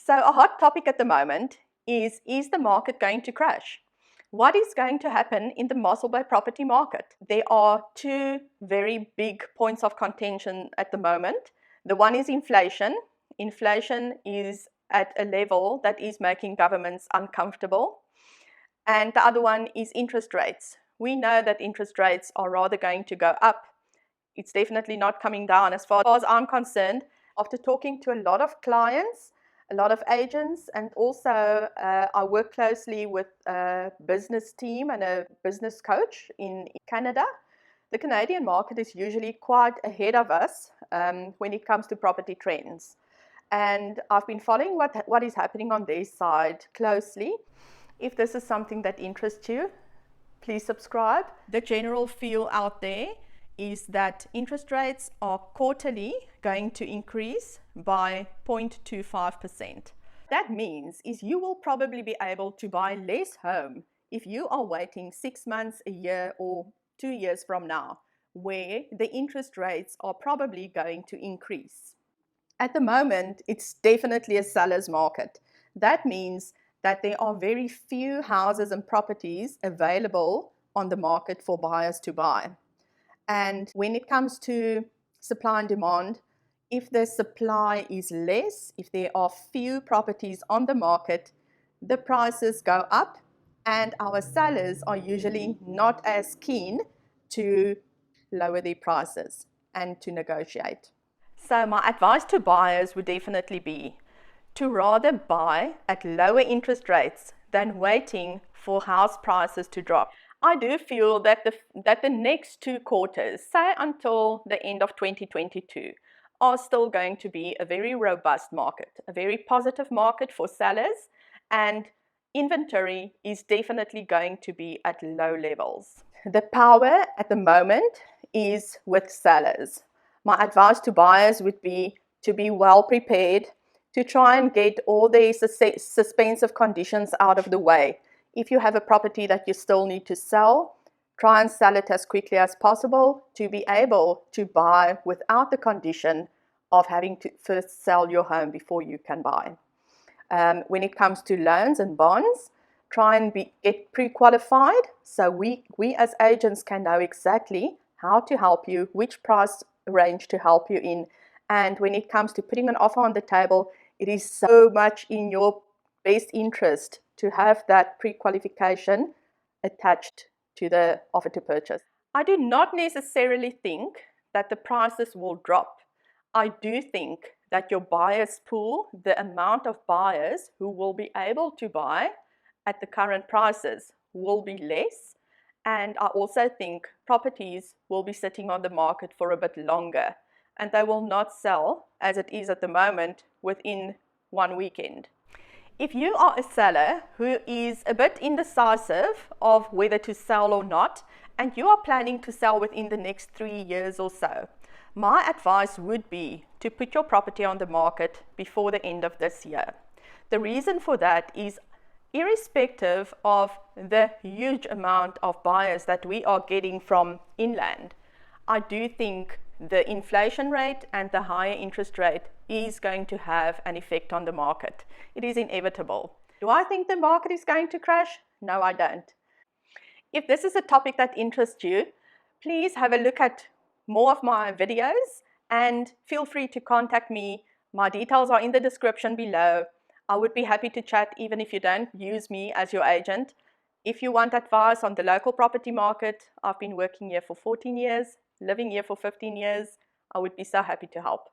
So a hot topic at the moment is the market going to crash? What is going to happen in the Mossel Bay property market? There are two very big points of contention at the moment. The one is inflation. Inflation is at a level that is making governments uncomfortable. And the other one is interest rates. We know that interest rates are rather going to go up. It's definitely not coming down as far as I'm concerned. After talking to a lot of clients, a lot of agents, and also I work closely with a business team and a business coach in Canada. The Canadian market is usually quite ahead of us when it comes to property trends. And I've been following what is happening on their side closely. If this is something that interests you, please subscribe. The general feel out there is that interest rates are quarterly going to increase by 0.25%. That means is you will probably be able to buy less home if you are waiting 6 months, a year, or 2 years from now, where the interest rates are probably going to increase. At the moment, it's definitely a seller's market. That means that there are very few houses and properties available on the market for buyers to buy. And when it comes to supply and demand, if the supply is less, if there are few properties on the market, the prices go up, and our sellers are usually not as keen to lower their prices and to negotiate. So my advice to buyers would definitely be to rather buy at lower interest rates than waiting for house prices to drop. I do feel that the next 2 quarters, say until the end of 2022, are still going to be a very robust market, a very positive market for sellers, and inventory is definitely going to be at low levels. The power at the moment is with sellers. My advice to buyers would be to be well prepared, to try and get all the suspensive conditions out of the way. If you have a property that you still need to sell, try and sell it as quickly as possible to be able to buy without the condition of having to first sell your home before you can buy. When it comes to loans and bonds, try and get pre-qualified so we as agents can know exactly how to help you, which price range to help you in. And when it comes to putting an offer on the table, it is so much in your best interest to have that pre-qualification attached to the offer to purchase. I do not necessarily think that the prices will drop. I do think that your buyers pool, the amount of buyers who will be able to buy at the current prices, will be less. And I also think properties will be sitting on the market for a bit longer, and they will not sell as it is at the moment within one weekend. If you are a seller who is a bit indecisive of whether to sell or not, and you are planning to sell within the next 3 years or so, my advice would be to put your property on the market before the end of this year. The reason for that is, irrespective of the huge amount of buyers that we are getting from inland, I do think the inflation rate and the higher interest rate is going to have an effect on the market. It is inevitable. Do I think the market is going to crash? No, I don't. If this is a topic that interests you, please have a look at more of my videos and feel free to contact me. My details are in the description below. I would be happy to chat even if you don't use me as your agent. If you want advice on the local property market, I've been working here for 14 years, living here for 15 years. I would be so happy to help.